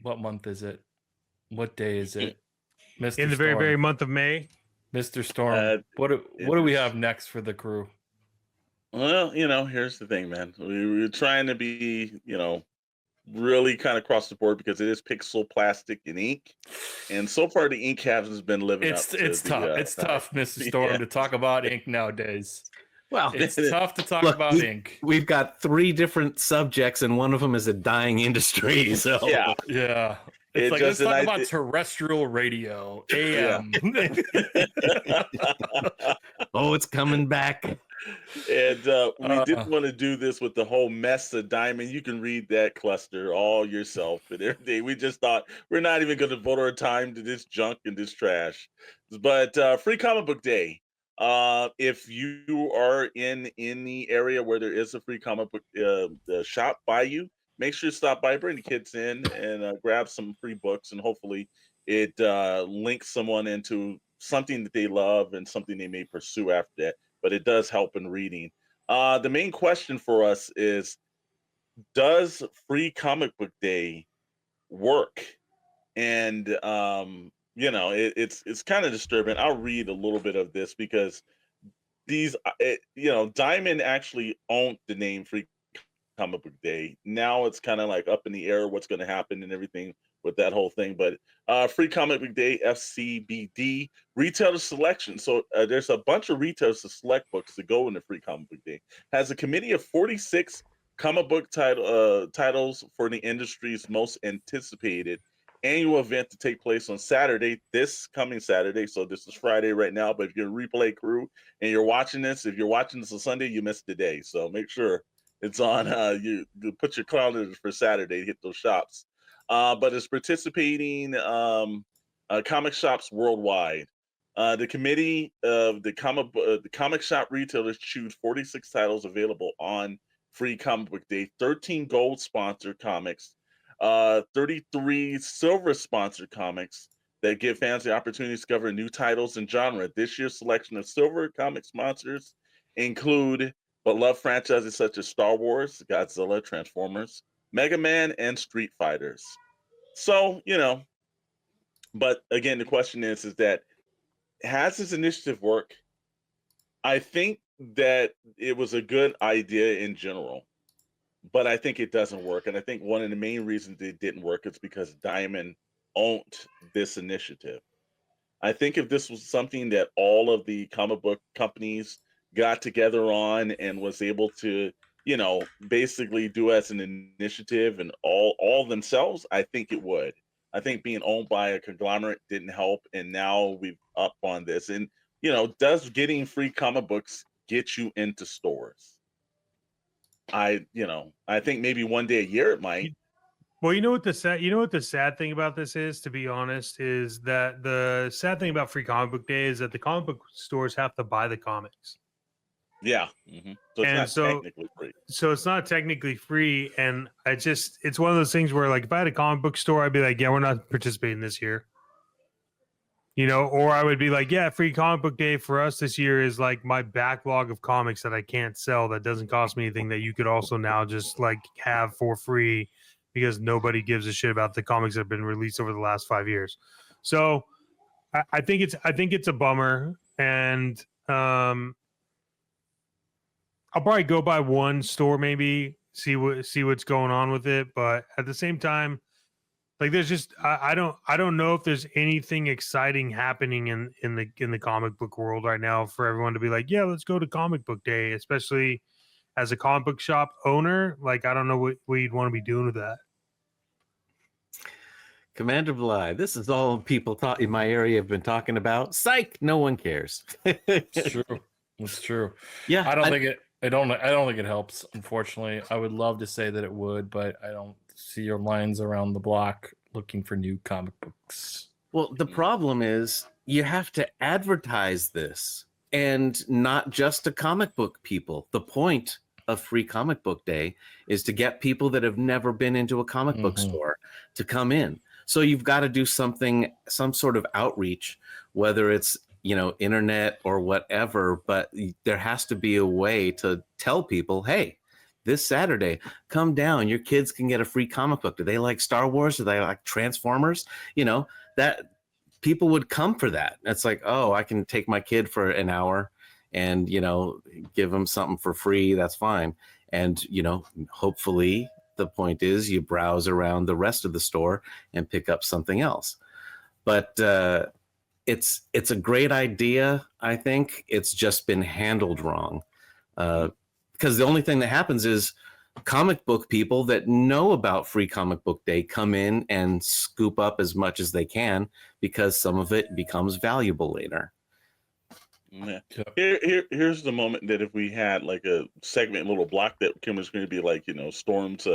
What month is it? What day is it? Mr. In the Storm. very, very month of May. Mr. Storm, what do we have next for the crew? Well, here's the thing, man. We're trying to be, really kind of across the board because it is pixel, plastic, and ink. And so far, the ink hasn't been living up to It's tough. It's tough, Mr. Storm, to talk about ink nowadays. Well, it's tough to talk about ink. We've got 3 different subjects, and one of them is a dying industry. So yeah. It's like, let's talk about terrestrial radio, AM. Oh, it's coming back. And we didn't want to do this with the whole mess of diamond. You can read that cluster all yourself and everything. We just thought we're not even going to devote our time to this junk and this trash. But Free Comic Book Day. If you are in the area where there is a free comic book shop by you, make sure you stop by, bring the kids in, and grab some free books, and hopefully it links someone into something that they love and something they may pursue after that. But it does help in reading. The main question for us is, does Free Comic Book Day work? And it's kind of disturbing. I'll read a little bit of this because Diamond actually owned the name Free Comic Book Day. Now it's kind of like up in the air what's going to happen and everything with that whole thing. But Free Comic Book Day, FCBD, retailer selection. So there's a bunch of retailers to select books to go into Free Comic Book Day. Has a committee of 46 comic book titles for the industry's most anticipated annual event to take place on Saturday, this coming Saturday. So this is Friday right now, but if you're a replay crew and you're watching this, if you're watching this on Sunday, you missed the day. So make sure it's on, you put your calendars for Saturday to hit those shops. But it's participating comic shops worldwide. The committee of the comic shop retailers choose 46 titles available on Free Comic Book Day, 13 gold sponsored comics, 33 silver sponsored comics that give fans the opportunity to discover new titles and genre. This year's selection of silver comic sponsors include beloved franchises such as Star Wars, Godzilla, Transformers, Mega Man, and Street Fighters. So, but again, the question is that has this initiative work? I think that it was a good idea in general, but I think it doesn't work. And I think one of the main reasons it didn't work is because Diamond owned this initiative. I think if this was something that all of the comic book companies got together on and was able to, basically do as an initiative and all themselves, I think it would. I think being owned by a conglomerate didn't help. And now we've up on this. And, does getting free comic books get you into stores? I think maybe one day a year it might. Well, you know what the sad thing about this is, to be honest, is that the sad thing about Free Comic Book Day is that the comic book stores have to buy the comics. Yeah. Mm-hmm. So it's not technically free. So it's not technically free. And it's one of those things where, like, if I had a comic book store, I'd be like, yeah, we're not participating this year. Or I would be like, yeah, Free Comic Book Day for us this year is like my backlog of comics that I can't sell that doesn't cost me anything, that you could also now just like have for free because nobody gives a shit about the comics that have been released over the last 5 years. So I think it's a bummer, and I'll probably go by one store, maybe see what's going on with it. But at the same time, like, there's just I don't know if there's anything exciting happening in the comic book world right now for everyone to be like, yeah, let's go to Comic Book Day, especially as a comic book shop owner. Like, I don't know what you'd want to be doing with that. Commander Bly, this is all people in my area have been talking about. Psych, no one cares. It's true. It's true. Yeah, I don't think it helps. Unfortunately, I would love to say that it would, but I don't see your lines around the block looking for new comic books. Well, the problem is you have to advertise this, and not just to comic book people. The point of Free Comic Book Day is to get people that have never been into a comic book store to come in. So you've got to do some sort of outreach, whether it's, internet or whatever, but there has to be a way to tell people, hey, this Saturday, come down. Your kids can get a free comic book. Do they like Star Wars? Do they like Transformers? You know, that people would come for that. It's like, oh, I can take my kid for an hour and, you know, give them something for free. That's fine. And, you know, hopefully the point is you browse around the rest of the store and pick up something else. But it's a great idea. I think it's just been handled wrong. Because the only thing that happens is comic book people that know about Free Comic Book Day come in and scoop up as much as they can because some of it becomes valuable later. Yeah. Here's the moment that if we had like a segment, little block that Kim was going to be like, you know, Storm's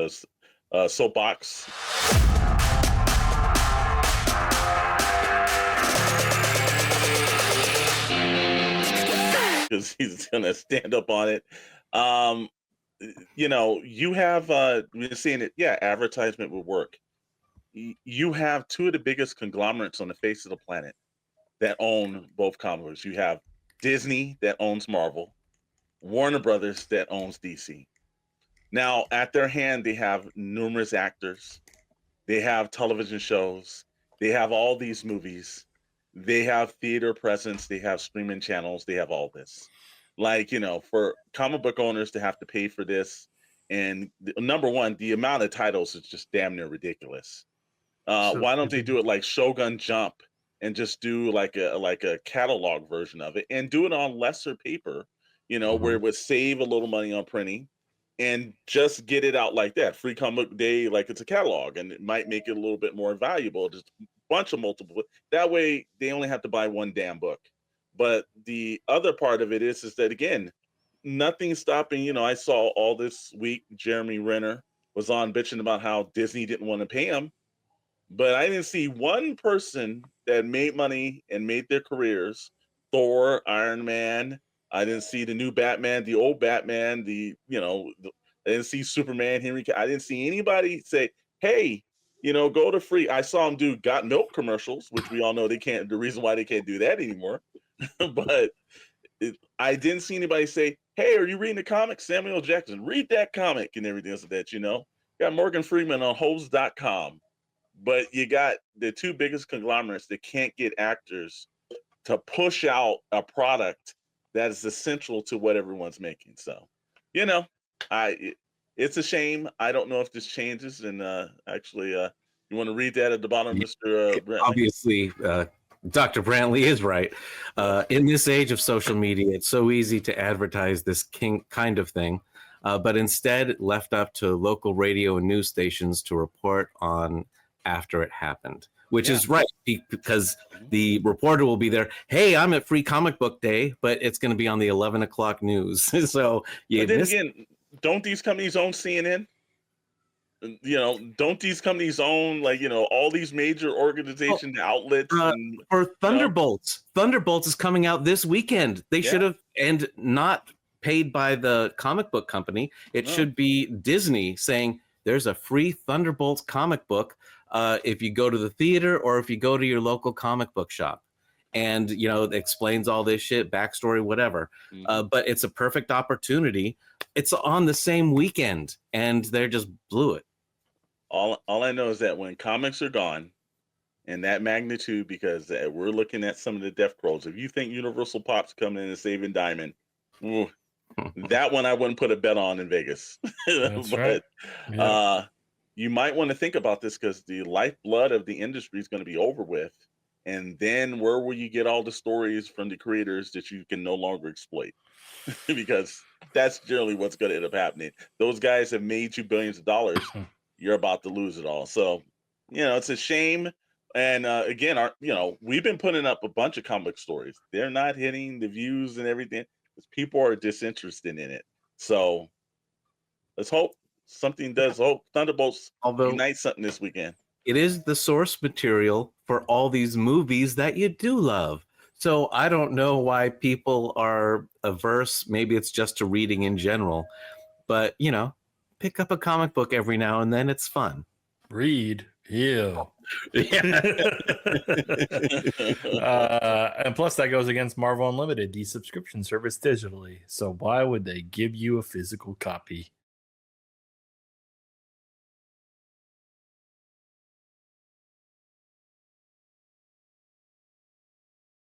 soapbox. Because he's going to stand up on it. You know, you have, we're seeing it. Yeah, advertisement would work. You have two of the biggest conglomerates on the face of the planet that own both comic books. You have Disney that owns Marvel, Warner Brothers that owns DC. Now, at their hand, they have numerous actors. They have television shows. They have all these movies. They have theater presence. They have streaming channels. They have all this. Like, you know, for comic book owners to have to pay for this, and number one, the amount of titles is just damn near ridiculous. Why don't they do it like Shogun Jump and just do like a catalog version of it and do it on lesser paper, you know, where it would save a little money on printing and just get it out like that. Free Comic Day, like it's a catalog, and it might make it a little bit more valuable. Just a bunch of multiple. That way they only have to buy one damn book. But the other part of it is that, again, nothing's stopping. You know, I saw all this week, Jeremy Renner was on bitching about how Disney didn't want to pay him. But I didn't see one person that made money and made their careers. Thor, Iron Man. I didn't see the new Batman, the old Batman, I didn't see Superman, I didn't see anybody say, hey, you know, go to free. I saw him do Got Milk commercials, which we all know they can't, the reason why they can't do that anymore. But I didn't see anybody say, hey, are you reading the comic? Samuel Jackson, read that comic and everything else of that, you know. Got Morgan Freeman on hose.com. But you got the two biggest conglomerates that can't get actors to push out a product that is essential to what everyone's making. So, you know, it's a shame. I don't know if this changes. And actually, you want to read that at the bottom, Mr. Brantley? Obviously, Dr. Brantley is right. In this age of social media, it's so easy to advertise this kind of thing, but instead left up to local radio and news stations to report on after it happened, which is right, because the reporter will be there. Hey, I'm at Free Comic Book Day, but it's going to be on the 11 o'clock news. So again, don't these companies own CNN? You know, don't these companies own, like, you know, all these major organization outlets? For Thunderbolts, Thunderbolts is coming out this weekend. They should have, and not paid by the comic book company. It should be Disney saying there's a free Thunderbolts comic book if you go to the theater or if you go to your local comic book shop. And, you know, it explains all this shit, backstory, whatever. But it's a perfect opportunity. It's on the same weekend, and they just blew it. All I know is that when comics are gone in that magnitude, because we're looking at some of the death rolls. If you think Universal Pop's coming in and saving Diamond, that one I wouldn't put a bet on in Vegas. That's but right. Yeah. You might want to think about this, because the lifeblood of the industry is going to be over with. And then where will you get all the stories from the creators that you can no longer exploit? Because that's generally what's going to end up happening. Those guys have made you billions of dollars. You're about to lose it all. So, you know, it's a shame. And again, we've been putting up a bunch of comic stories. They're not hitting the views and everything because people are disinterested in it. So let's hope something does. Hope Thunderbolts unite something this weekend. It is the source material for all these movies that you do love. So I don't know why people are averse. Maybe it's just to reading in general. But, you know, pick up a comic book every now and then. It's fun. Read. Ew. And plus that goes against Marvel Unlimited, the subscription service digitally. So why would they give you a physical copy?